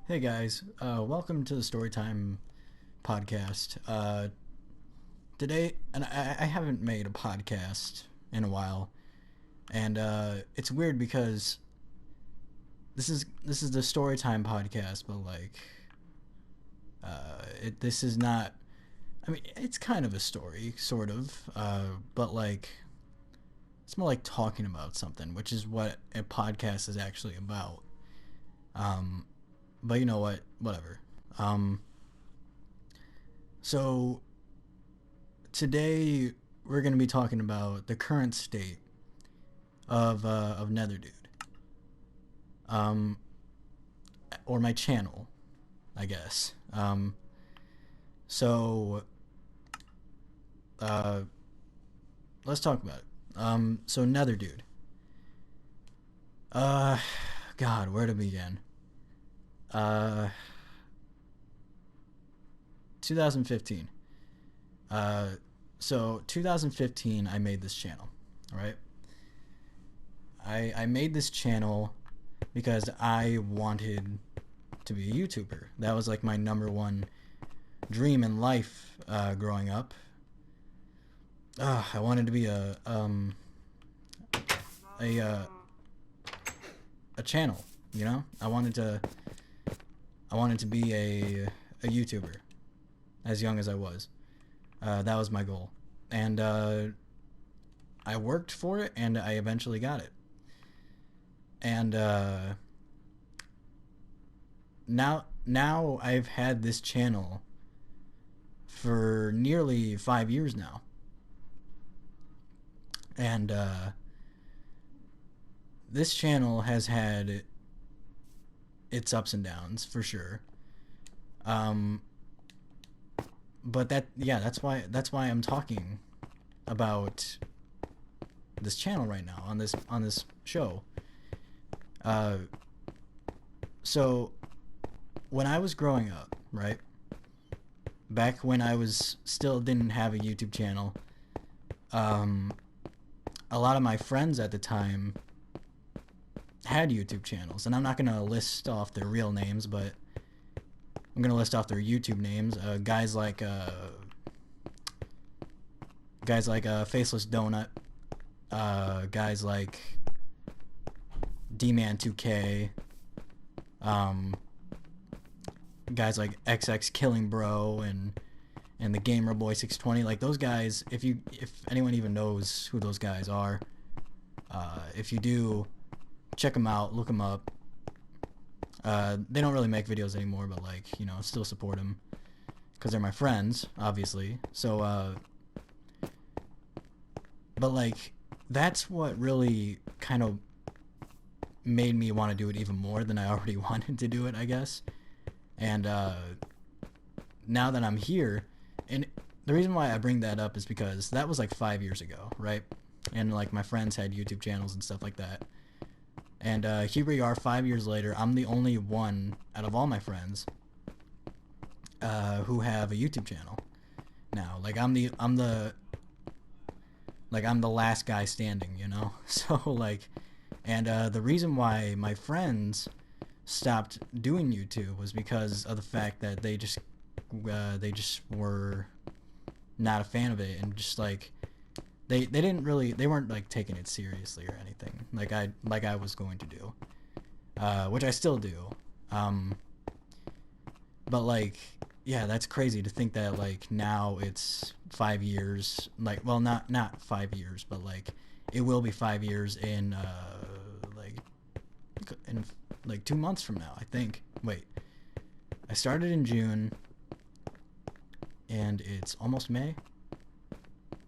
Hey guys, welcome to the Storytime podcast. Today, and I haven't made a podcast in a while, and it's weird because this is the Storytime podcast, but this is not. I mean, it's kind of a story, sort of, but it's more like talking about something, which is what a podcast is actually about. Um, but you know what? Whatever. Um, so today we're going to be talking about the current state of Netherdude, um, or my channel, I guess. So uh, let's talk about it. So Netherdude. Uh, God, where to begin? Uh, 2015. Uh, so 2015, I made this channel. All right. I made this channel because I wanted to be a YouTuber. That was like my number one dream in life growing up. I wanted to be a a channel. You know, I wanted to be a YouTuber as young as I was. That was my goal, and I worked for it, and I eventually got it. And now I've had this channel for nearly 5 years now, and this channel has had its ups and downs for sure. Um, but that's why I'm talking about this channel right now on this show. Uh, so when I was growing up, right, back when I was still didn't have a YouTube channel, um, a lot of my friends at the time had YouTube channels, and I'm not gonna list off their real names, but I'm gonna list off their YouTube names. Guys like Faceless Donut, guys like D-Man2K, um, guys like XX Killing Bro, and the Gamer Boy 620. Like those guys, if anyone even knows who those guys are, if you do, check them out, look them up. They don't really make videos anymore, but still support them because they're my friends, obviously. So, but that's what really kind of made me want to do it even more than I already wanted to do it, I guess. And now that I'm here, and the reason why I bring that up is because that was like 5 years ago, right? And like my friends had YouTube channels and stuff like that. And here we are 5 years later. I'm the only one out of all my friends who have a YouTube channel now. I'm the last guy standing, you know. So and the reason why my friends stopped doing YouTube was because of the fact that they just were not a fan of it, and just they weren't like taking it seriously or anything like I was going to do, which I still do. Um, but yeah, that's crazy to think that now it's 5 years. Well, not 5 years, but it will be 5 years like in 2 months from now, I think. Wait, I started in June, and it's almost May.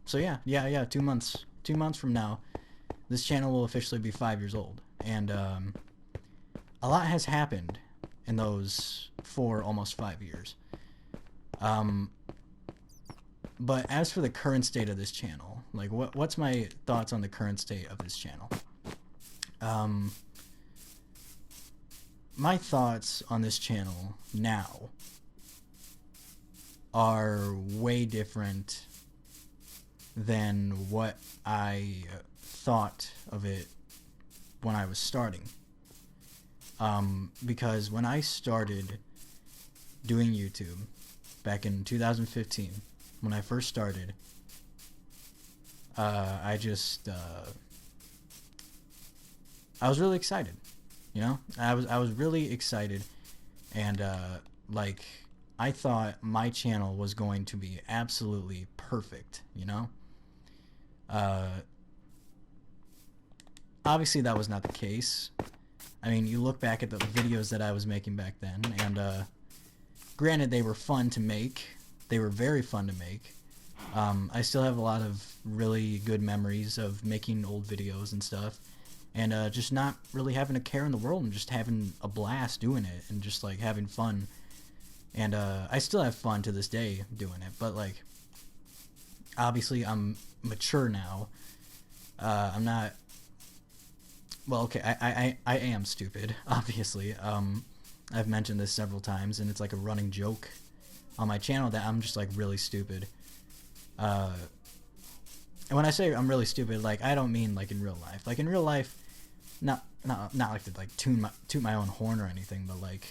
So yeah, 2 months. 2 months from now, this channel will officially be 5 years old, and a lot has happened in those almost 5 years. Um, but as for the current state of this channel, what's my thoughts on the current state of this channel? Um, my thoughts on this channel now are way different than what I thought of it when I was starting. Because when I started doing YouTube back in 2015, when I first started, I was really excited, you know. I was really excited, and like I thought my channel was going to be absolutely perfect, you know. Uh, Obviously, that was not the case. I mean, you look back at the videos that I was making back then, and granted, they were fun to make. They were very fun to make. I still have a lot of really good memories of making old videos and stuff, and just not really having a care in the world and just having a blast doing it and just like having fun. And I still have fun to this day doing it, but like obviously I'm mature now. I'm not. Well, okay, I am stupid, obviously. I've mentioned this several times, and it's like a running joke on my channel that I'm just like really stupid. And when I say I'm really stupid, like I don't mean like in real life. Like in real life, not like to like toot my own horn or anything, but like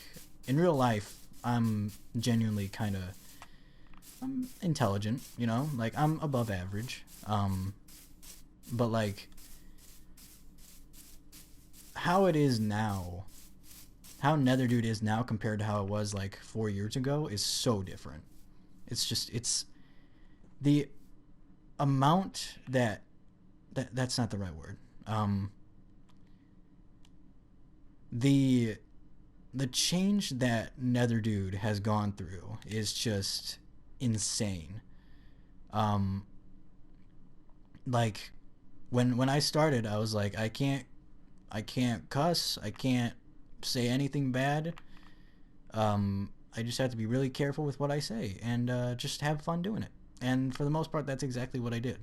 in real life, I'm genuinely kind of I'm intelligent, you know, like I'm above average. But like how it is now, how NetherDude is now compared to how it was like 4 years ago is so different. It's the amount that's not the right word. The change that NetherDude has gone through is just insane. Like when I started, I was like, I can't cuss, I can't say anything bad. I just have to be really careful with what I say and just have fun doing it. And for the most part, that's exactly what I did.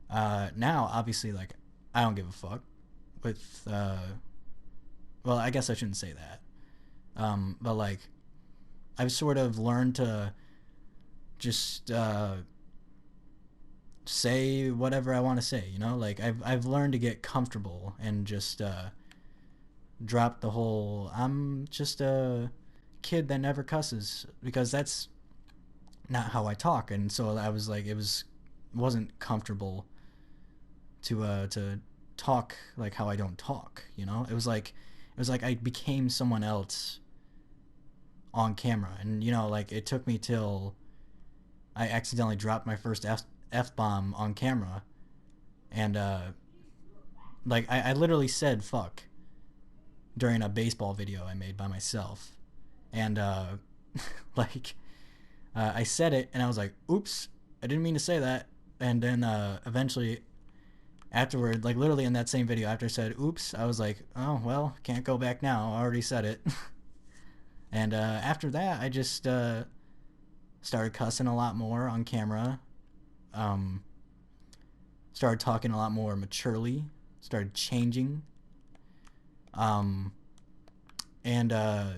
Now, obviously, like I don't give a fuck with. Well, I guess I shouldn't say that. But like, I've sort of learned to just say whatever I want to say. You know, like I've learned to get comfortable and just drop the whole I'm just a kid that never cusses, because that's not how I talk. And so I was like, wasn't comfortable to talk like how I don't talk, you know. It was like I became someone else on camera. And you know, like it took me till I accidentally dropped my first F-bomb on camera, and like I literally said fuck during a baseball video I made by myself. And like I said it and I was like, oops, I didn't mean to say that. And then eventually afterward, like literally in that same video, after I said oops, I was like, oh well, can't go back now, I already said it. And after that I just started cussing a lot more on camera, um, started talking a lot more maturely, started changing. um, and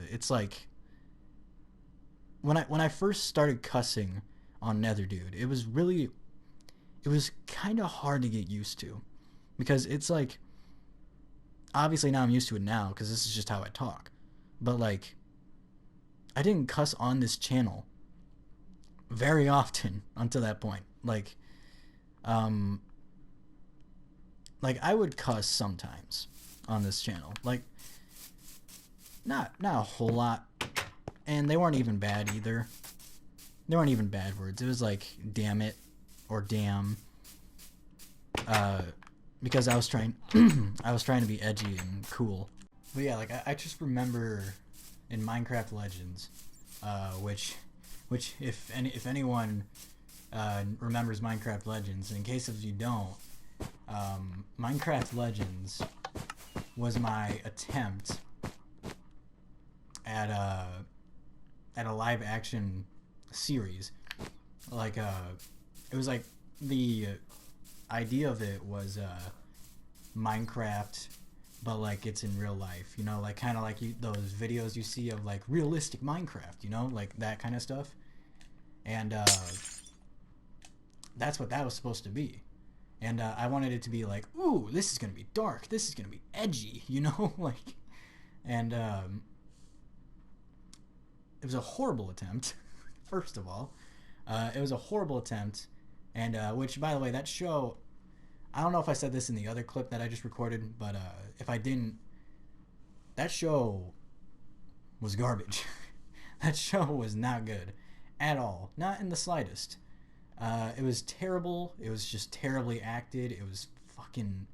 it's like when I first started cussing on NetherDude, it was kind of hard to get used to, because it's like obviously now I'm used to it now because this is just how I talk. But like I didn't cuss on this channel very often until that point. Um, like I would cuss sometimes on this channel, like not a whole lot, and they weren't even bad either. They weren't even bad words. It was like damn it or damn, because I was trying I was trying to be edgy and cool. But yeah, like I just remember in Minecraft Legends, which if anyone remembers Minecraft Legends, in case of you don't, Minecraft Legends was my attempt at a live action series. Like it was like the idea of it was Minecraft, but like it's in real life, you know, like kind of like those videos you see of like realistic Minecraft, you know, like that kind of stuff. And that's what that was supposed to be. And I wanted it to be like, ooh, this is gonna be dark, this is gonna be edgy, you know. Like And it was a horrible attempt. First of all, it was a horrible attempt, and which, by the way, that show. I don't know if I said this in the other clip that I just recorded, but if I didn't, that show was garbage. That show was not good at all, not in the slightest. It was terrible. It was just terribly acted. It was fucking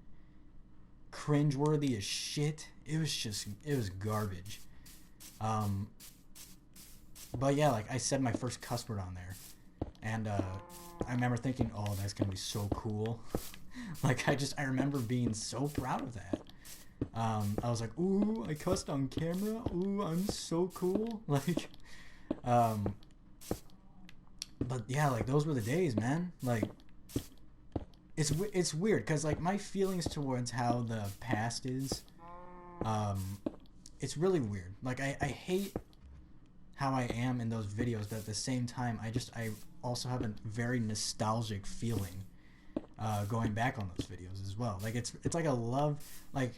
cringeworthy as shit. It was garbage. But yeah, like I said my first cuss word on there, and I remember thinking, oh, that's gonna be so cool. Like I remember being so proud of that. I was like, ooh, I cussed on camera. Ooh, I'm so cool. Like, but yeah, like those were the days, man. Like, it's weird because like my feelings towards how the past is, it's really weird. Like I hate how I am in those videos, but at the same time, I also have a very nostalgic feeling going back on those videos as well. Like it's like a love, like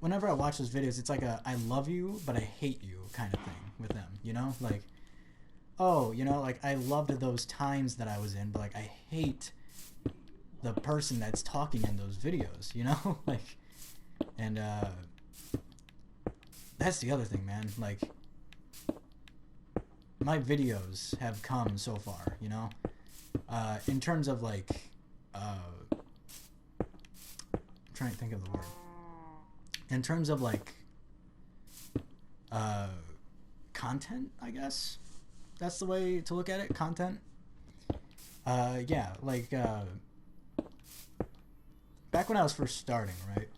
whenever I watch those videos, it's like a I love you but I hate you kind of thing with them, you know? Like, oh, you know, like I loved those times that I was in, but like I hate the person that's talking in those videos, you know? Like, and that's the other thing, man. Like, my videos have come so far, you know? In terms of like I'm trying to think of the word. In terms of like content, I guess that's the way to look at it. Content. Yeah, like back when I was first starting, right?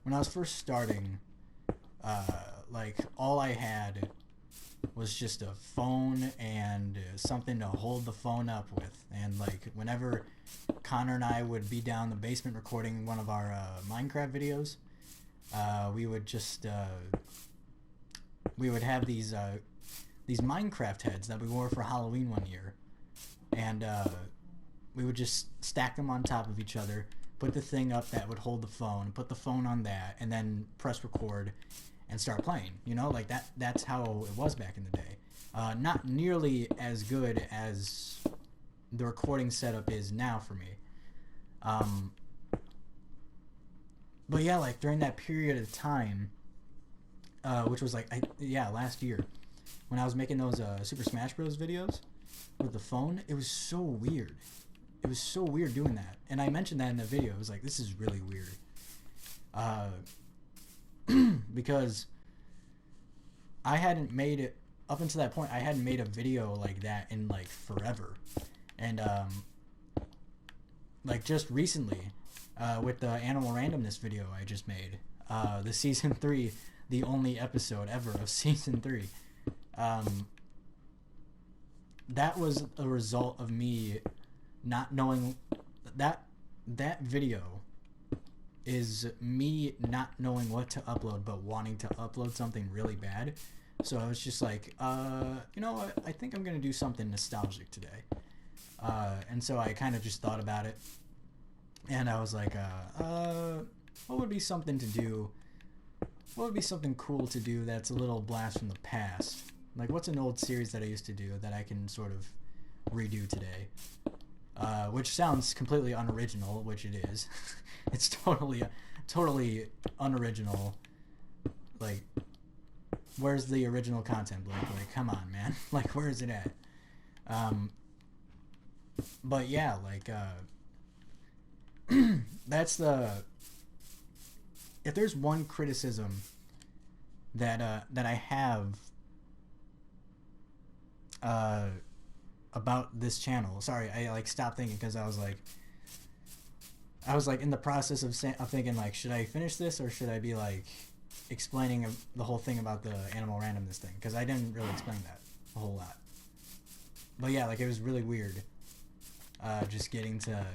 When I was first starting, like all I had was just a phone and something to hold the phone up with. And like whenever Connor and I would be down in the basement recording one of our Minecraft videos, we would just we would have these Minecraft heads that we wore for Halloween one year, and we would just stack them on top of each other, put the thing up that would hold the phone, put the phone on that, and then press record and start playing. You know, like that's how it was back in the day. Not nearly as good as the recording setup is now for me. But yeah, like during that period of time, which was like last year, when I was making those Super Smash Bros. Videos with the phone, it was so weird. It was so weird doing that, and I mentioned that in the video. It was like, this is really weird, because I hadn't made it up until that point. I hadn't made a video like that in like forever, and like just recently, with the animal randomness video I just made, the season 3, the only episode ever of season 3. That was a result of me not knowing that video is me not knowing what to upload but wanting to upload something really bad. So I was just like, you know what, I think I'm gonna do something nostalgic today. And so I kind of just thought about it, and I was like, what would be something to do? What would be something cool to do that's a little blast from the past? Like, what's an old series that I used to do that I can sort of redo today? Which sounds completely unoriginal, which it is. It's totally unoriginal. Like, where's the original content, Blake? Like, come on, man. Like, where is it at? But yeah, like, that's the... If there's one criticism that I have about this channel, sorry, I like stopped thinking because I was like in the process of thinking, like, should I finish this or should I be like explaining the whole thing about the animal randomness thing, because I didn't really explain that a whole lot. But yeah, like, it was really weird just getting to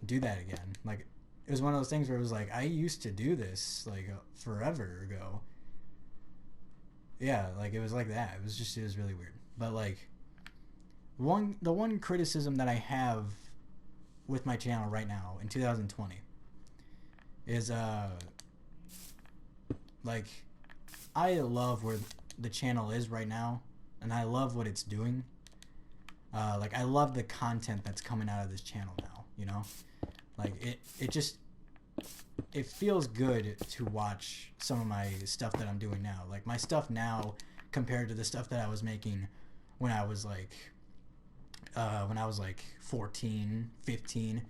do that again. Like, it was one of those things where it was like, I used to do this like forever ago. Yeah, like, it was like that. It was really weird. But like, the one criticism that I have with my channel right now in 2020 is like, I love where the channel is right now, and I love what it's doing. Like, I love the content that's coming out of this channel now, you know? Like, it feels good to watch some of my stuff that I'm doing now. Like, my stuff now compared to the stuff that I was making when I was like 14, 15.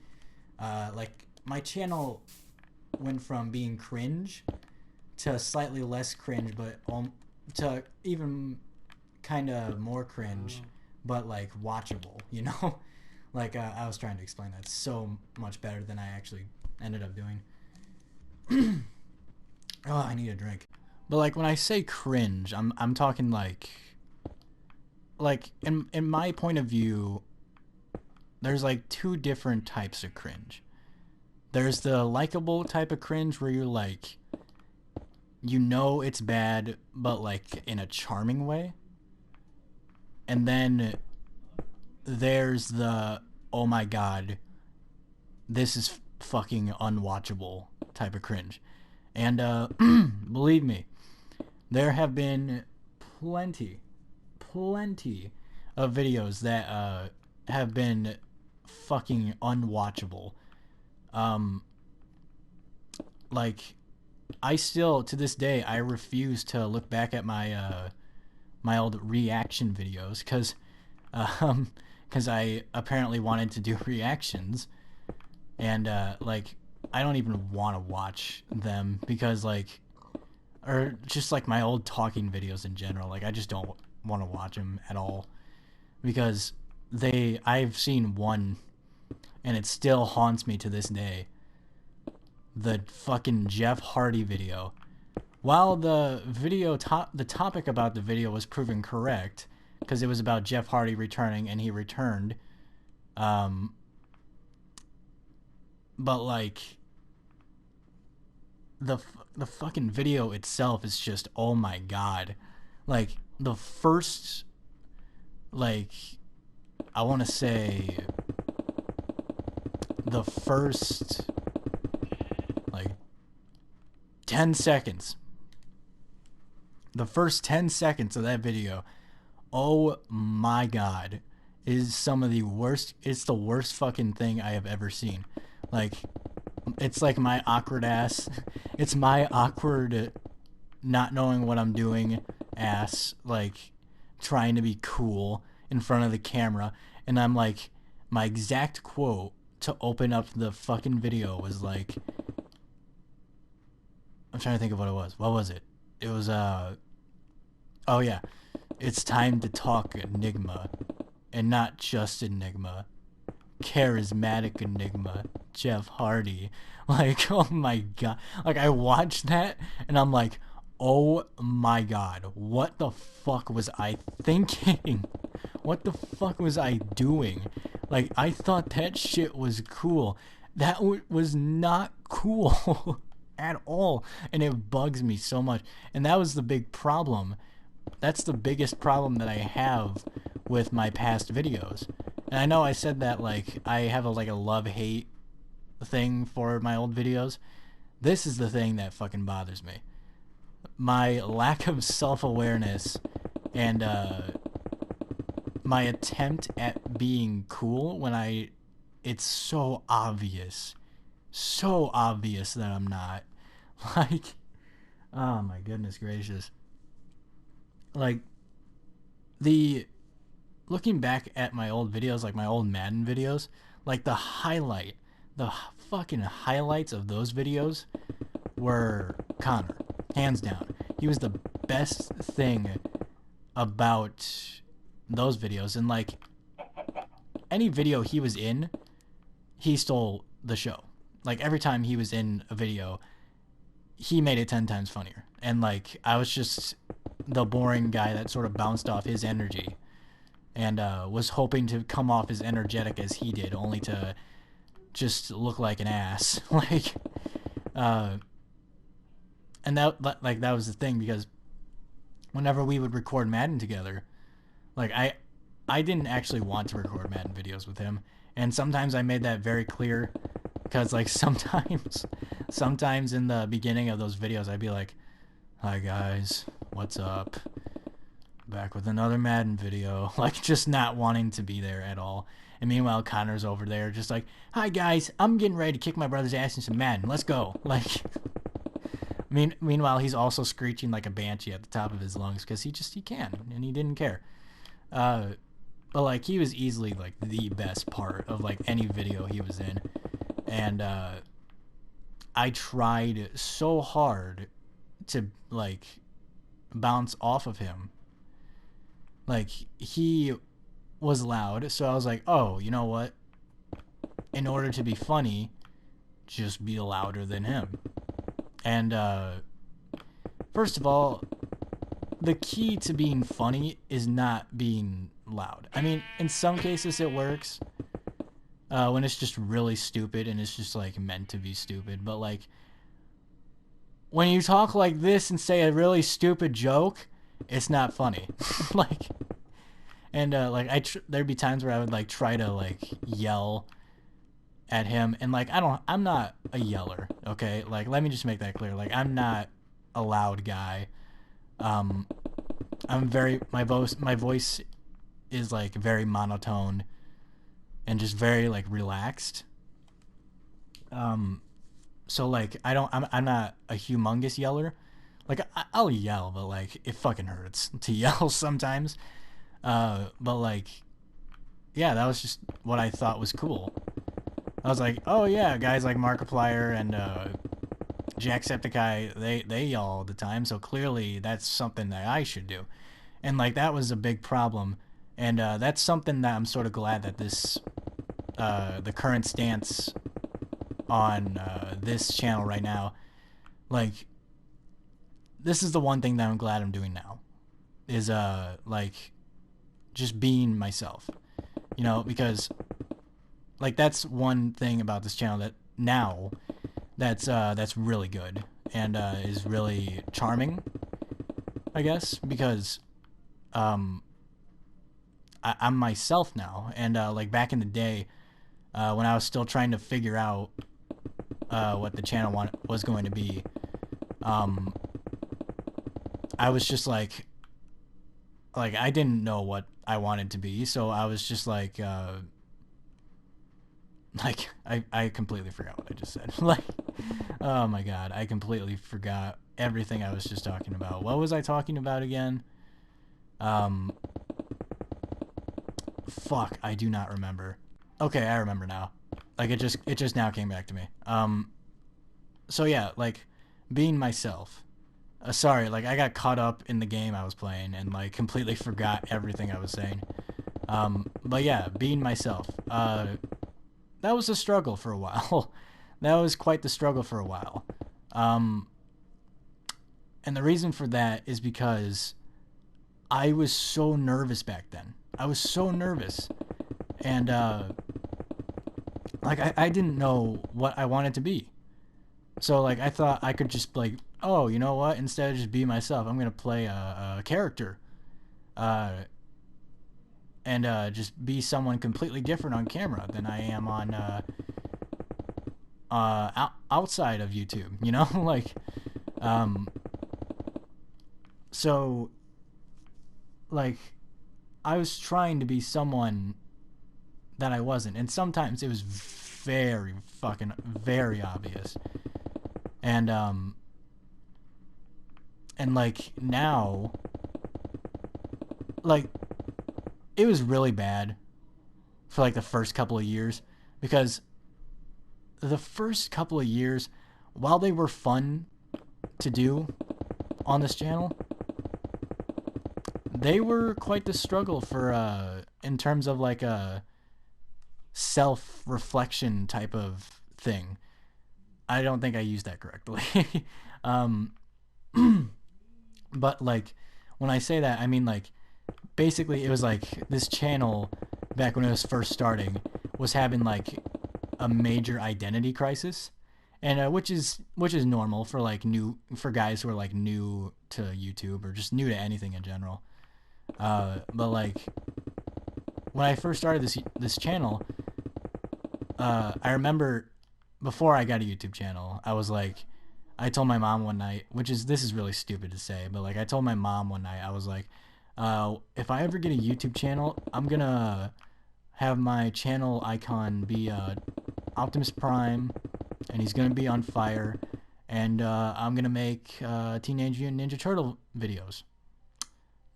Like, my channel went from being cringe to slightly less cringe, but to even kind of more cringe, but like watchable, you know? Like, I was trying to explain that so much better than I actually ended up doing. Oh, I need a drink. But like, when I say cringe, I'm talking like in my point of view, there's like two different types of cringe. There's the likable type of cringe where you're like, you know it's bad, but like in a charming way. And then there's the, oh my god, this is fucking unwatchable type of cringe. And believe me, there have been plenty of videos that have been fucking unwatchable. Like, I still, to this day, I refuse to look back at my my old reaction videos because I apparently wanted to do reactions, and like, I don't even want to watch them because, like, or just like my old talking videos in general, like, I just don't want to watch them at all because I've seen one and it still haunts me to this day. The fucking Jeff Hardy video. While the topic about the video was proven correct, because it was about Jeff Hardy returning, and he returned, but like, the fucking video itself is just, oh my god. Like, the first, like, I want to say the first, like, 10 seconds. The first 10 seconds of that video, oh my god, is some of the worst. It's the worst fucking thing I have ever seen. Like, it's like my awkward ass. It's my awkward, not knowing what I'm doing ass, like, trying to be cool in front of the camera. And I'm like, my exact quote to open up the fucking video was like, I'm trying to think of what it was. What was it? It was, oh yeah, it's time to talk Enigma, and not just Enigma, charismatic Enigma, Jeff Hardy. Like, oh my god. Like, I watched that, and I'm like, oh my god, what the fuck was I thinking? What the fuck was I doing? Like, I thought that shit was cool. That was not cool at all, and it bugs me so much. And that was the big problem. That's the biggest problem that I have with my past videos. And I know I said that, like, I have a love-hate thing for my old videos. This is the thing that fucking bothers me. My lack of self-awareness and my attempt at being cool when it's so obvious that I'm not. Like, oh my goodness gracious. Like, looking back at my old videos, like my old Madden videos, like, the fucking highlights of those videos were Connor, hands down. He was the best thing about those videos, and like, any video he was in, he stole the show. Like, every time he was in a video, he made it 10 times funnier. And like, I was just the boring guy that sort of bounced off his energy and was hoping to come off as energetic as he did, only to just look like an ass. Like, and that was the thing, because whenever we would record Madden together, like, I didn't actually want to record Madden videos with him, and sometimes I made that very clear, because like, sometimes in the beginning of those videos I'd be like, hi guys, what's up? Back with another Madden video. Like, just not wanting to be there at all. And meanwhile, Connor's over there just like, hi guys, I'm getting ready to kick my brother's ass in some Madden. Let's go. Like, meanwhile, he's also screeching like a banshee at the top of his lungs because he can, and he didn't care. But like, he was easily like the best part of like any video he was in. And I tried so hard to like bounce off of him. Like, he was loud, so I was like, oh, you know what? In order to be funny, just be louder than him. And first of all, the key to being funny is not being loud. I mean, in some cases it works when it's just really stupid and it's just like meant to be stupid. But like, when you talk like this and say a really stupid joke, it's not funny. Like, and like there'd be times where I would like try to like yell at him, and like I'm not a yeller, okay? Like, let me just make that clear. Like, I'm not a loud guy. I'm very, my voice is like very monotone and just very like relaxed. So like I'm not a humongous yeller. Like, I'll yell, but like it fucking hurts to yell sometimes. But like, yeah, that was just what I thought was cool. I was like, oh yeah, guys like Markiplier and Jacksepticeye, they yell all the time, so clearly that's something that I should do. And like, that was a big problem, and that's something that I'm sort of glad that this the current stance on this channel right now, like, this is the one thing that I'm glad I'm doing now, is like just being myself, you know, because like that's one thing about this channel that now that's really good and is really charming, I guess, because I'm myself now. And like back in the day, when I was still trying to figure out what the channel was going to be, I was just like I didn't know what I wanted to be, so I was just like I completely forgot what I just said. Like, oh my god, I completely forgot everything I was just talking about. What was I talking about again? Fuck, I do not remember. Okay, I remember now. Like, it just now came back to me. So yeah, like, being myself. Sorry, like, I got caught up in the game I was playing and like completely forgot everything I was saying. But yeah, being myself. That was a struggle for a while. That was quite the struggle for a while. And the reason for that is because I was so nervous back then. I was so nervous. And like, I didn't know what I wanted to be. So like, I thought I could just like, oh, you know what? Instead of just be myself, I'm going to play a character. And just be someone completely different on camera than I am on outside of YouTube, you know? Like, so like, I was trying to be someone that I wasn't, and sometimes it was very obvious. And like, now, like, it was really bad for like the first couple of years, because the first couple of years, while they were fun to do on this channel, they were quite the struggle for in terms of like a self-reflection type of thing. I don't think I used that correctly. But like, when I say that, I mean like, basically it was like this channel back when it was first starting was having like a major identity crisis, and which is normal for like for guys who are like new to YouTube or just new to anything in general. But like, when I first started this channel, I remember before I got a YouTube channel, I was like, I told my mom one night, this is really stupid to say, but like I told my mom one night, I was like, if I ever get a YouTube channel, I'm gonna have my channel icon be Optimus Prime, and he's gonna be on fire, and I'm gonna make Teenage Mutant Ninja Turtle videos.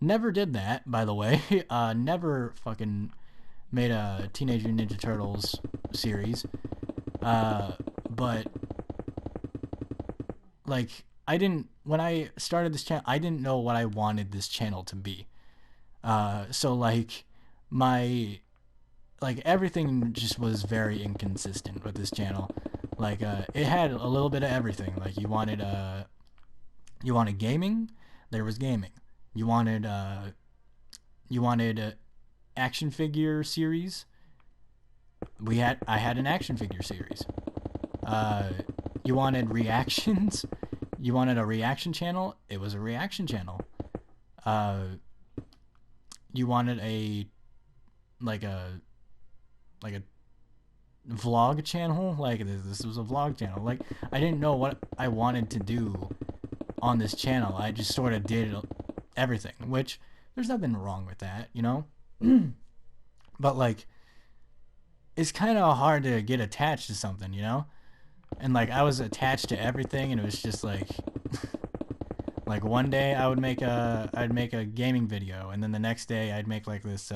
Never did that, by the way. Never fucking made a Teenage Mutant Ninja Turtles series. But like I didn't when I started this channel, I didn't know what I wanted this channel to be. So my like everything just was very inconsistent with this channel. Like it had a little bit of everything. Like you wanted gaming, there was gaming. You wanted action figure series. I had an action figure series. Uh, you wanted reactions. You wanted a reaction channel. It was a reaction channel. Uh, you wanted like a like a vlog channel. Like this was a vlog channel. Like I didn't know what I wanted to do on this channel. I just sort of did everything, which there's nothing wrong with that, you know. But like it's kind of hard to get attached to something, you know? And like I was attached to everything, and it was just like one day I'd make a gaming video, and then the next day I'd make like this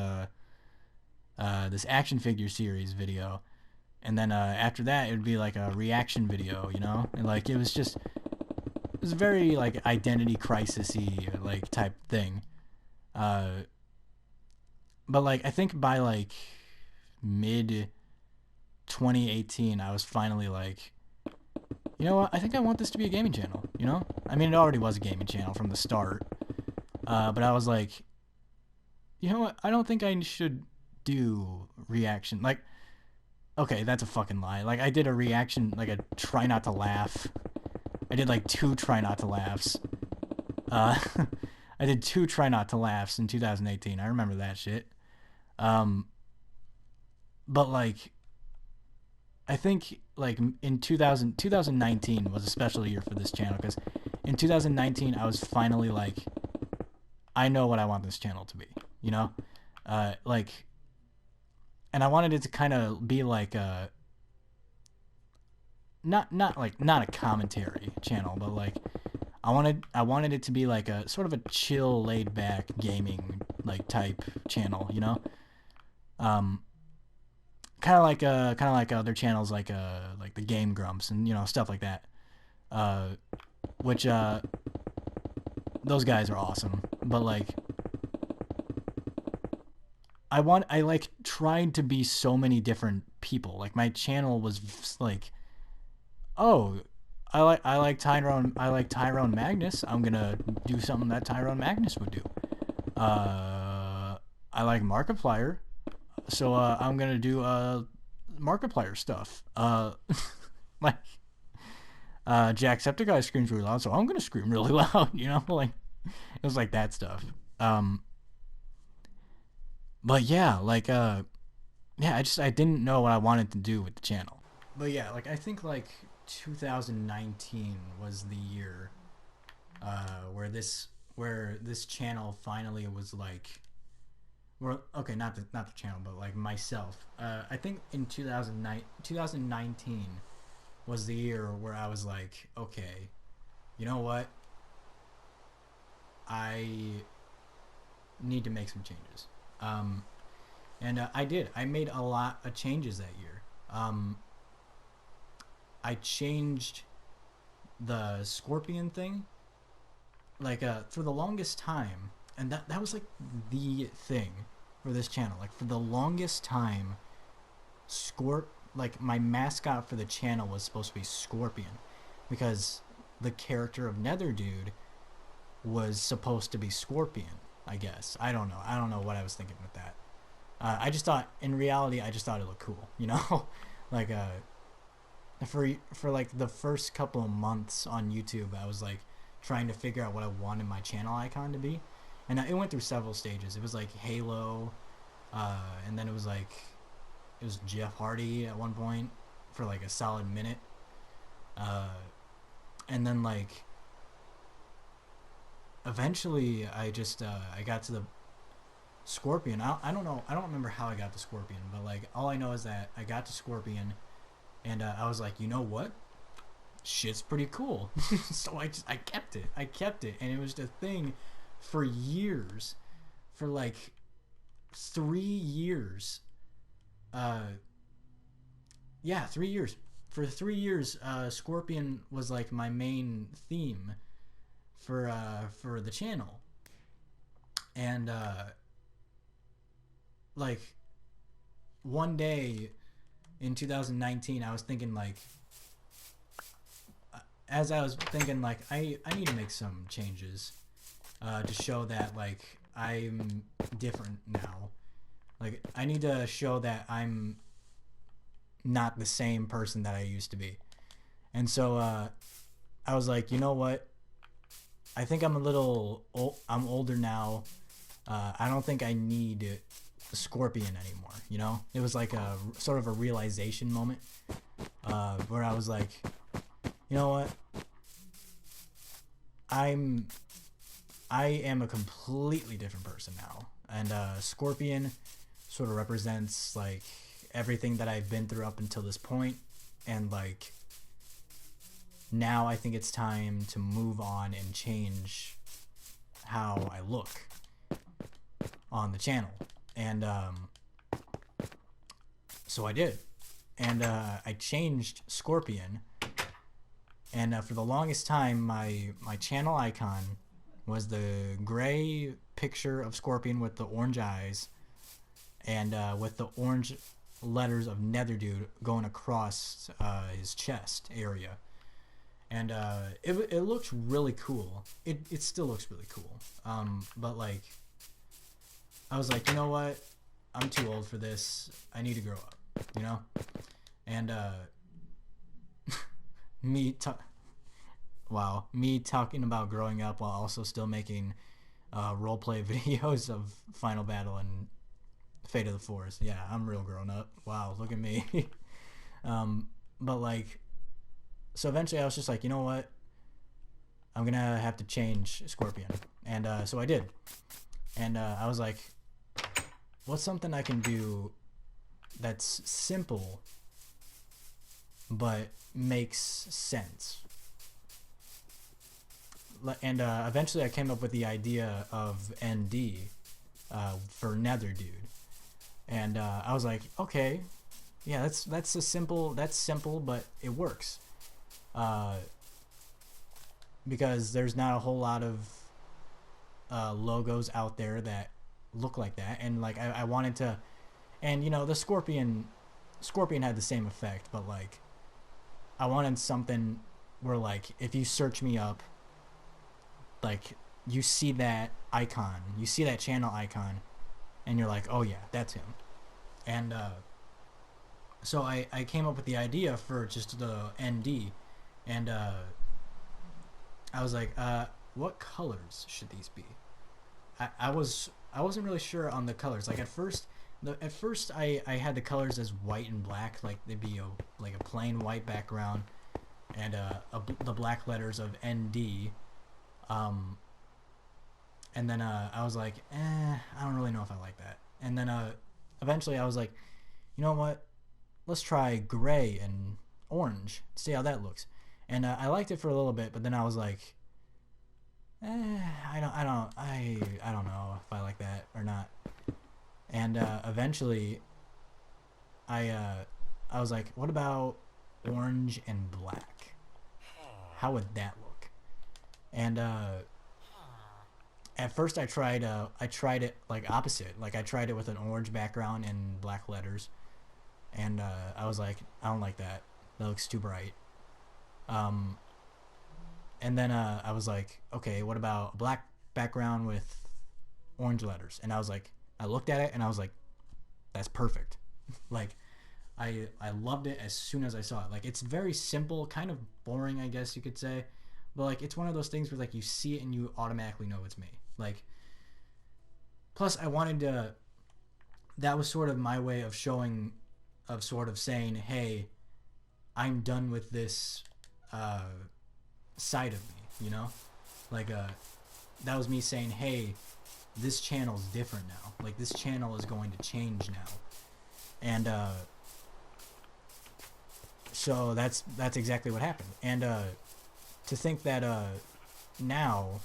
action figure series video, and then after that it would be like a reaction video, you know? And like it was very like identity crisis-y like type thing. Uh, but like I think by like mid 2018, I was finally like, you know what? I think I want this to be a gaming channel. You know, I mean, it already was a gaming channel from the start, but I was like, you know what? I don't think I should do reaction. Like, okay, that's a fucking lie. Like, I did a reaction, like a try not to laugh. I did like 2 try not to laughs. Uh, I did 2 try not to laughs in 2018. I remember that shit. Um, but like I think like in 2019 was a special year for this channel, because in 2019 I was finally like, I know what I want this channel to be, you know, like, and I wanted it to kind of be like a not a commentary channel, but like I wanted it to be like a sort of a chill, laid back gaming like type channel, you know, um, kind of like other channels like the Game Grumps and you know stuff like that, uh, which those guys are awesome. But like I like tried to be so many different people. Like my channel was like, oh, I like Tyrone Magnus. I'm gonna do something that Tyrone Magnus would do. I like Markiplier, so I'm gonna do Markiplier stuff. Like Jacksepticeye screams really loud, so I'm gonna scream really loud. You know, like it was like that stuff. Um, but yeah, like yeah, I didn't know what I wanted to do with the channel. But yeah, like I think like 2019 was the year where this channel finally was like, well, okay, not the channel, but like myself. I think in 2019 was the year where I was like, okay, you know what? I need to make some changes. And I did. I made a lot of changes that year. I changed the scorpion thing. Like for the longest time, and that was like the thing for this channel. Like for the longest time, like my mascot for the channel was supposed to be Scorpion, because the character of Nether Dude was supposed to be Scorpion. I guess I don't know what I was thinking with that. I just thought, in reality, I just thought it looked cool. You know, like for like the first couple of months on YouTube, I was like trying to figure out what I wanted my channel icon to be, and it went through several stages. It was like Halo, and then it was Jeff Hardy at one point for like a solid minute, And then like eventually I got to the Scorpion. I don't know. I don't remember how I got to Scorpion, but like all I know is that I got to Scorpion, and I was like, you know what? Shit's pretty cool. So I kept it. I kept it, and it was the thing for years, for like 3 years. Yeah, 3 years. For 3 years, Scorpion was like my main theme for the channel, and like one day in 2019, I was thinking like, as I was thinking like, I need to make some changes to show that like I'm different now. Like I need to show that I'm not the same person that I used to be. And so I was like, you know what? I think I'm older now. I don't think I need Scorpion anymore. You know, it was like a sort of a realization moment where I was like, you know what? I am a completely different person now, and Scorpion sort of represents like everything that I've been through up until this point, and like now I think it's time to move on and change how I look on the channel. And so I did, and I changed Scorpion, and for the longest time my channel icon was the gray picture of Scorpion with the orange eyes, and with the orange letters of Netherdude going across his chest area. And it looks really cool. It still looks really cool. But like, I was like, you know what? I'm too old for this. I need to grow up, you know? And me talking about growing up while also still making roleplay videos of Final Battle and Fate of the Forest. Yeah, I'm real grown up. Wow, look at me. But like, so eventually I was just like, you know what? I'm gonna have to change Scorpion. And so I did. And I was like, what's something I can do that's simple but makes sense? And eventually I came up with the idea of ND for Netherdude. And I was like, okay, yeah, that's simple, but it works. Because there's not a whole lot of logos out there that look like that, and like I wanted to, and you know, the Scorpion had the same effect, but like I wanted something where like if you search me up, like you see that icon, you see that channel icon, and you're like, oh yeah, that's him. And so I came up with the idea for just the ND, and I was like, what colors should these be? I wasn't really sure on the colors. Like at first I had the colors as white and black, like they'd be like a plain white background, and the black letters of ND. And then I was like, I don't really know if I like that. And then eventually I was like, you know what? Let's try gray and orange. See how that looks. And I liked it for a little bit, but then I was like, I don't know if I like that or not. And eventually, I was like, what about orange and black? How would that look? And at first I tried it like opposite. Like I tried it with an orange background and black letters, and I was like, I don't like that. That looks too bright. And then I was like, okay, what about a black background with orange letters? And I was like, I looked at it and I was like, that's perfect. Like, I loved it as soon as I saw it. Like, it's very simple, kind of boring, I guess you could say, but like, it's one of those things where like you see it and you automatically know it's me. Like, plus I wanted to. That was sort of my way of showing, of sort of saying, hey, I'm done with this side of me, you know? Like, that was me saying, hey, this channel's different now. Like, this channel is going to change now. And, so that's exactly what happened. And, to think that, now,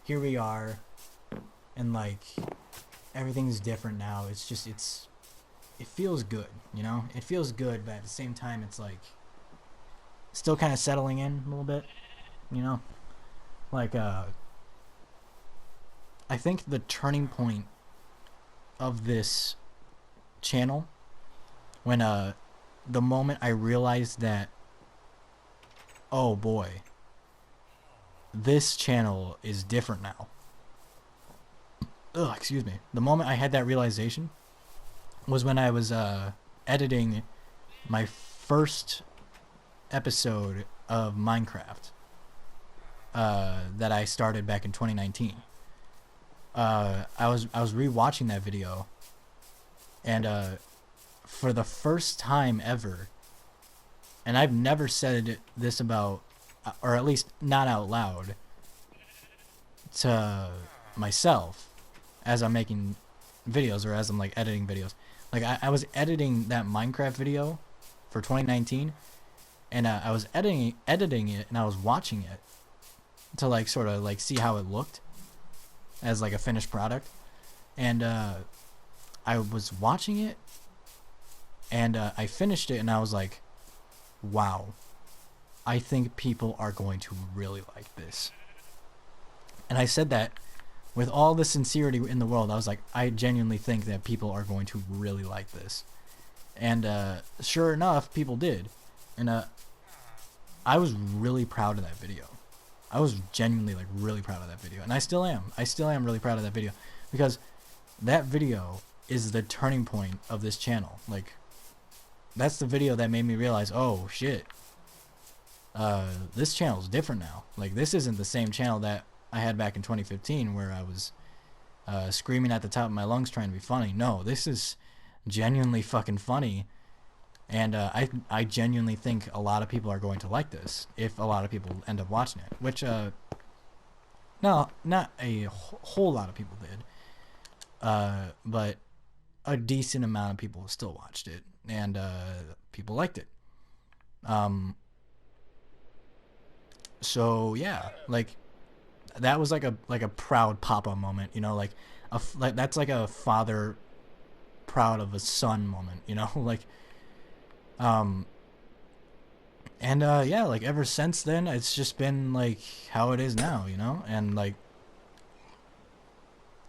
here we are, and, like, everything's different now. It's just, it feels good, you know? It feels good, but at the same time, it's, like, still kind of settling in a little bit, you know? Like, I think the turning point of this channel, when, the moment I realized that, oh boy, this channel is different now. Ugh, excuse me. The moment I had that realization was when I was, editing my first episode of Minecraft, that I started back in 2019. I was rewatching that video, and for the first time ever, and I've never said this about, or at least not out loud, to myself as I'm making videos, or as I'm like editing videos. Like I was editing that Minecraft video for 2019, and I was editing it, and I was watching it to like sort of like see how it looked as like a finished product. And I was watching it, and I finished it, and I was like, wow, I think people are going to really like this. And I said that with all the sincerity in the world. I was like, I genuinely think that people are going to really like this. And sure enough, people did. And I was really proud of that video. I was genuinely like really proud of that video, and I still am. I still am really proud of that video, because that video is the turning point of this channel. Like, that's the video that made me realize, oh shit, this channel's different now. Like, this isn't the same channel that I had back in 2015, where I was screaming at the top of my lungs trying to be funny. No, this is genuinely fucking funny. And I genuinely think a lot of people are going to like this, if a lot of people end up watching it. Which, no, not a whole lot of people did. But a decent amount of people still watched it. And people liked it. So, yeah, like, that was like a proud papa moment, you know? Like, that's like a father proud of a son moment, you know? Like... and yeah, like ever since then, it's just been like how it is now, you know. And like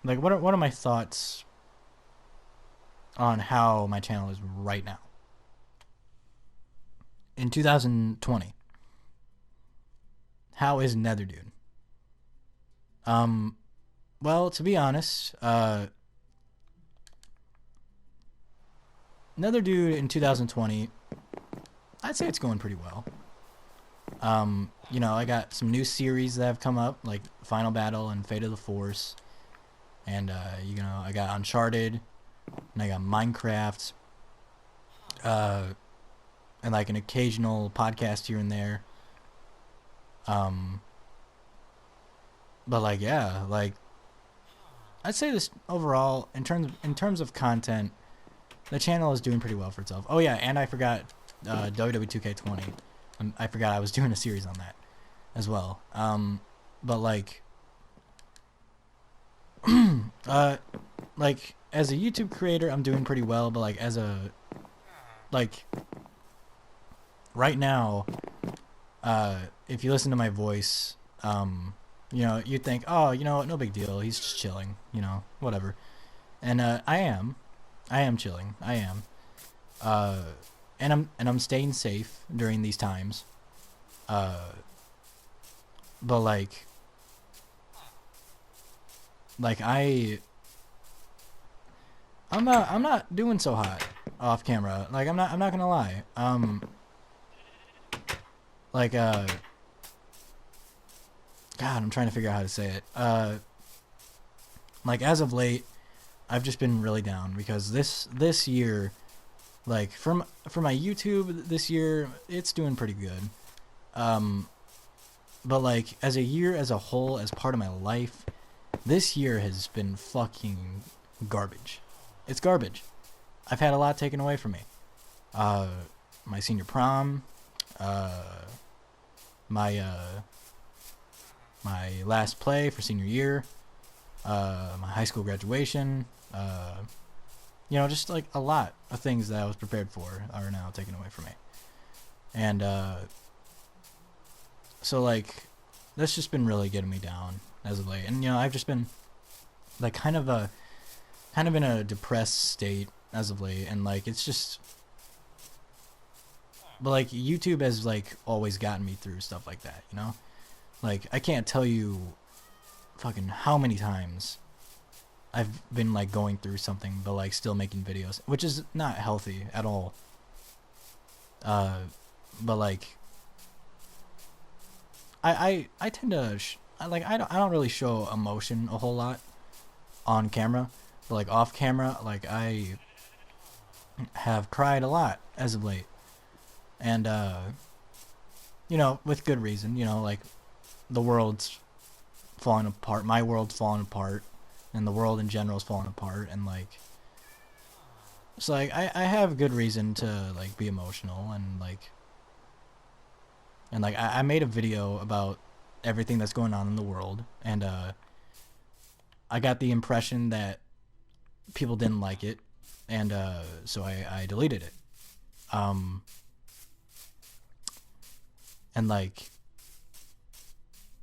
what are my thoughts on how my channel is right now in 2020? How is Nether Dude? Well, to be honest, Nether Dude in 2020, I'd say it's going pretty well. You know, I got some new series that have come up, like Final Battle and Fate of the Force. And, you know, I got Uncharted, and I got Minecraft, and like an occasional podcast here and there. But like, yeah, like, I'd say this overall, in terms of content, the channel is doing pretty well for itself. Oh yeah, and I forgot WWE 2K20. I forgot I was doing a series on that as well. But like, like as a YouTube creator, I'm doing pretty well. But like as a, like, right now, if you listen to my voice, you know, you'd think, oh, you know what, no big deal. He's just chilling, you know, whatever. And I am chilling. I am. And I'm staying safe during these times. But like I'm not doing so hot off camera. Like I'm not gonna lie. Like God, I'm trying to figure out how to say it. Like as of late, I've just been really down because this year, like for my YouTube this year, it's doing pretty good. but like as a year as a whole, as part of my life, this year has been fucking garbage. It's garbage. I've had a lot taken away from me. Uh, my senior prom, uh, my last play for senior year, my high school graduation, just like a lot of things that I was prepared for are now taken away from me. And so like that's just been really getting me down as of late. And I've just been like kind of in a depressed state as of late, and like it's just, but like YouTube has like always gotten me through stuff like that, like I can't tell you fucking how many times I've been like going through something but like still making videos, which is not healthy at all. But like I tend to I don't really show emotion a whole lot on camera, but like off camera, like I have cried a lot as of late, and with good reason. Like the world's falling apart, my world's falling apart, and the world in general is falling apart, and like so like I have good reason to like be emotional, and like I made a video about everything that's going on in the world, and I got the impression that people didn't like it, and so I deleted it. And like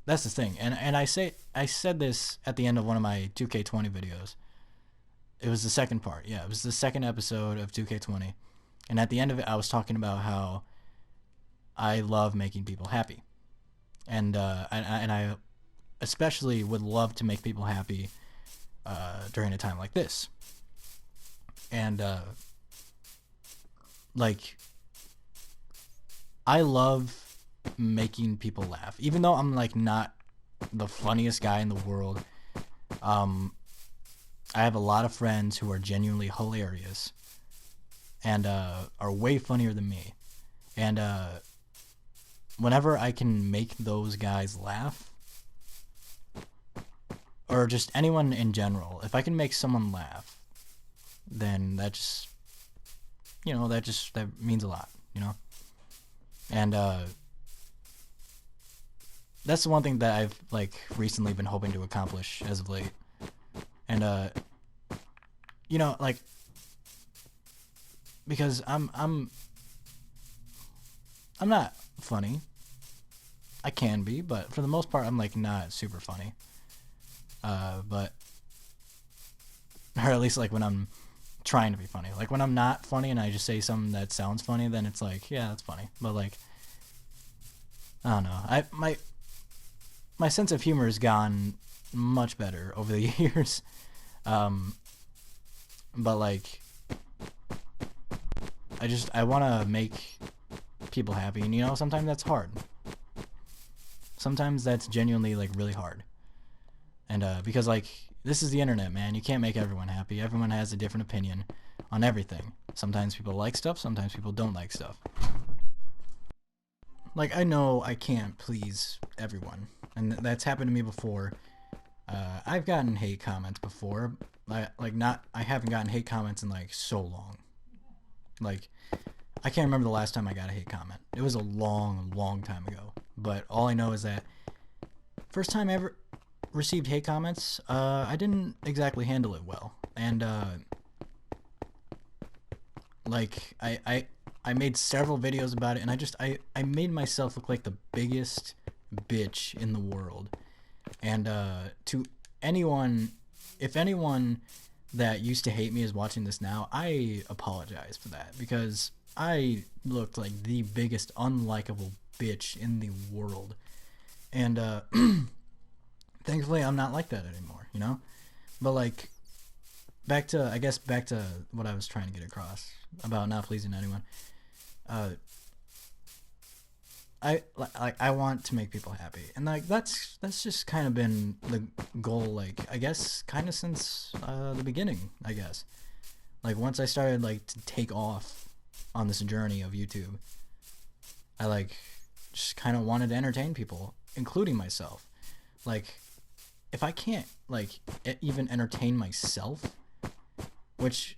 that's the thing, and I said this at the end of one of my 2K20 videos. It was the second part. Yeah, it was the second episode of 2K20, and at the end of it, I was talking about how I love making people happy, and I especially would love to make people happy during a time like this, and like I love making people laugh, even though I'm like not the funniest guy in the world. I have a lot of friends who are genuinely hilarious and are way funnier than me, and whenever I can make those guys laugh, or just anyone in general, if I can make someone laugh, then that just that means a lot, and that's the one thing that I've like recently been hoping to accomplish as of late. And like because I'm not funny. I can be, but for the most part I'm like not super funny. But or at least like when I'm trying to be funny. Like when I'm not funny and I just say something that sounds funny, then it's like, yeah, that's funny. But like I don't know. My sense of humor has gone much better over the years. But like I want to make people happy, and sometimes that's hard. Sometimes that's genuinely like really hard. And because like this is the internet, man, you can't make everyone happy. Everyone has a different opinion on everything. Sometimes people like stuff, sometimes people don't like stuff. Like I know I can't please everyone, and that's happened to me before. I've gotten hate comments before. I haven't gotten hate comments in like so long. Like I can't remember the last time I got a hate comment. It was a long, long time ago. But all I know is that first time I ever received hate comments, I didn't exactly handle it well, and like I made several videos about it, and I made myself look like the biggest bitch in the world. And to anyone, if anyone that used to hate me is watching this now, I apologize for that, because I looked like the biggest unlikable bitch in the world. And thankfully I'm not like that anymore, But like back to what I was trying to get across about not pleasing anyone. I want to make people happy, and like that's just kind of been the goal, like I guess kind of since the beginning, I guess. Like once I started like to take off on this journey of YouTube, I like just kind of wanted to entertain people, including myself. Like, if I can't like even entertain myself, which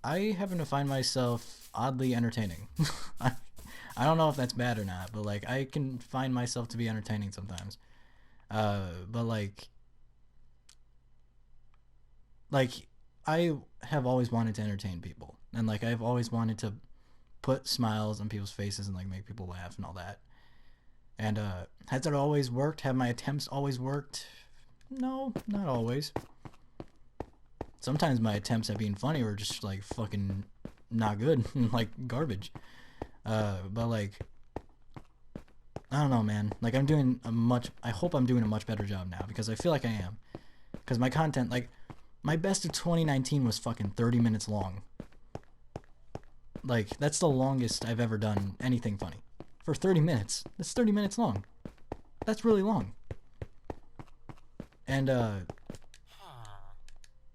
I happen to find myself oddly entertaining. I, I don't know if that's bad or not, but like I can find myself to be entertaining sometimes. But like I have always wanted to entertain people, and like I've always wanted to put smiles on people's faces and like make people laugh and all that. And has it always worked? Have my attempts always worked? No, not always. Sometimes my attempts at being funny were just like fucking not good, like garbage. But like I don't know, man. Like I'm doing a much. I hope I'm doing a much better job now because I feel like I am. Because my content, like my best of 2019 was fucking 30 minutes long. Like that's the longest I've ever done anything funny. For 30 minutes. That's 30 minutes long. That's really long. And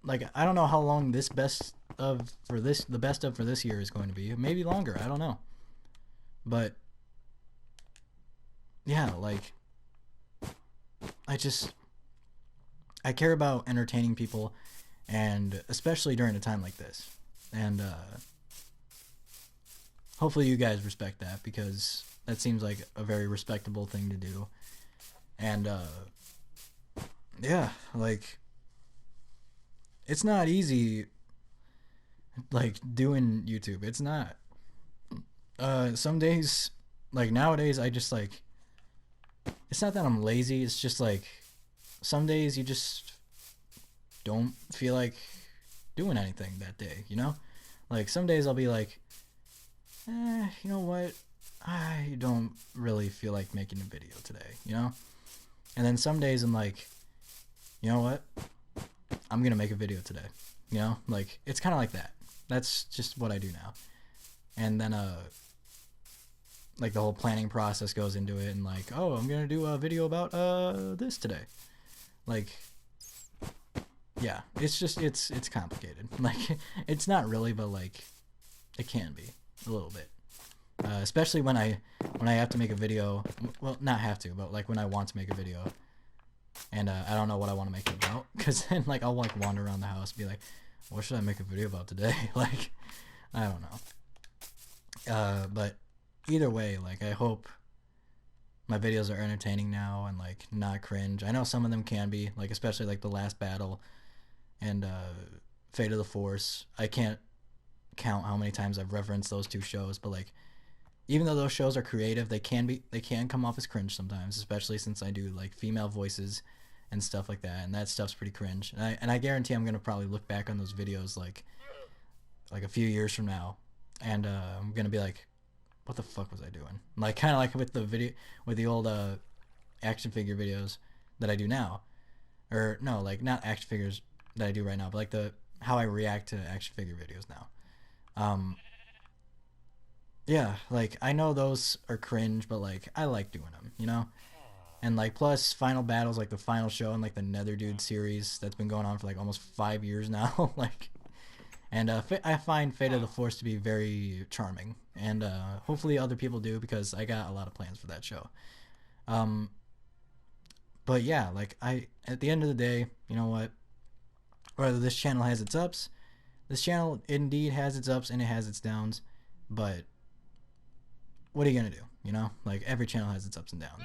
like I don't know how long this best of for this the best of for this year is going to be. Maybe longer. I don't know. But yeah, like I just I care about entertaining people, and especially during a time like this. And hopefully you guys respect that because that seems like a very respectable thing to do. And yeah, like it's not easy like doing YouTube. It's not. Some days like nowadays I just like it's not that I'm lazy, it's just like some days you just don't feel like doing anything that day, you know? Like some days I'll be like, you know what? I don't really feel like making a video today, you know? And then some days I'm like, you know what? I'm gonna make a video today. You know? Like it's kinda like that. That's just what I do now. And then like the whole planning process goes into it and like, oh, I'm gonna do a video about this today. Like yeah, it's just it's complicated. Like it's not really, but like it can be a little bit. Especially when I have to make a video. Well, not have to, but like when I want to make a video, and I don't know what I want to make it about, because then like I'll like wander around the house and be like, what should I make a video about today? Like I don't know. But either way, like I hope my videos are entertaining now and like not cringe. I know some of them can be, like especially like the last battle and Fate of the Force. I can't count how many times I've referenced those two shows, but like even though those shows are creative, they can come off as cringe sometimes, especially since I do like female voices and stuff like that, and that stuff's pretty cringe. And I guarantee I'm gonna probably look back on those videos like a few years from now, and I'm gonna be like, what the fuck was I doing? Like kind of like with the video with the old action figure videos that I do now, or no, like not action figures that I do right now, but like the how I react to action figure videos now. Um, yeah, like I know those are cringe, but like I like doing them, you know. And like plus final battles, like the final show and like the Nether Dude series that's been going on for like almost 5 years now. Like, and I find Fate of the Force to be very charming, and hopefully other people do because I got a lot of plans for that show. Um, but yeah, like I at the end of the day, you know what? Whether this channel has its ups, this channel indeed has its ups and it has its downs, but what are you gonna do? You know, like every channel has its ups and downs.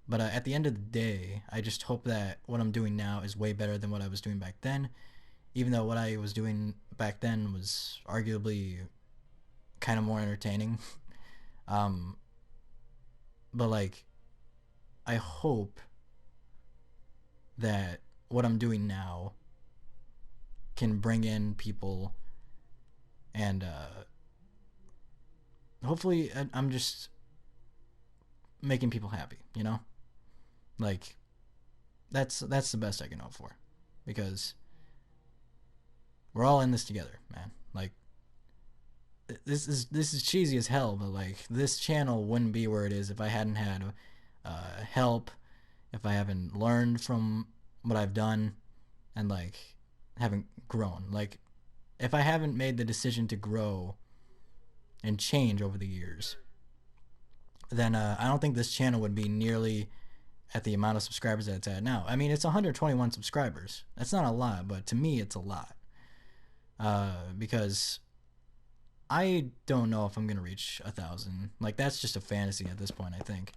But at the end of the day, I just hope that what I'm doing now is way better than what I was doing back then. Even though what I was doing back then was arguably kind of more entertaining. um, but like, I hope that what I'm doing now can bring in people and hopefully I'm just making people happy, you know? Like that's the best I can hope for, because we're all in this together, man. Like this is cheesy as hell, but like this channel wouldn't be where it is if I hadn't had help, if I haven't learned from what I've done, and like haven't grown. Like if I haven't made the decision to grow and change over the years, then I don't think this channel would be nearly at the amount of subscribers that it's at now. I mean, it's 121 subscribers. That's not a lot, but to me, it's a lot. Because I don't know if I'm gonna reach 1,000. Like, that's just a fantasy at this point, I think.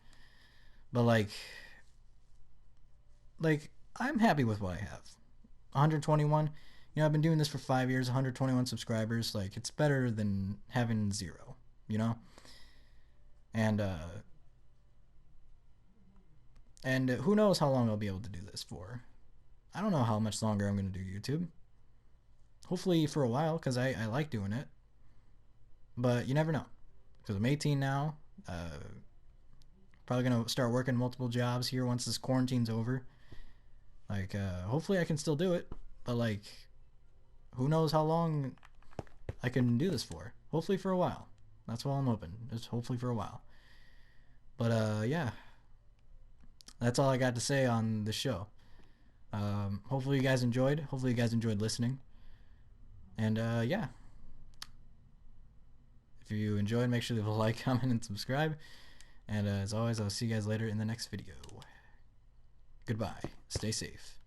But like I'm happy with what I have. 121. You know, I've been doing this for 5 years. 121 subscribers. Like, it's better than having zero. You know, and who knows how long I'll be able to do this for. I don't know how much longer I'm gonna do YouTube. Hopefully for a while, because I like doing it. But you never know. Because I'm 18 now. Probably gonna start working multiple jobs here once this quarantine's over. Like, hopefully I can still do it. But like, who knows how long I can do this for. Hopefully for a while. That's why I'm hoping. Just hopefully for a while. But yeah. That's all I got to say on the show. Hopefully you guys enjoyed. Hopefully you guys enjoyed listening. And yeah. If you enjoyed, make sure to leave a like, comment, and subscribe. And as always, I'll see you guys later in the next video. Goodbye. Stay safe.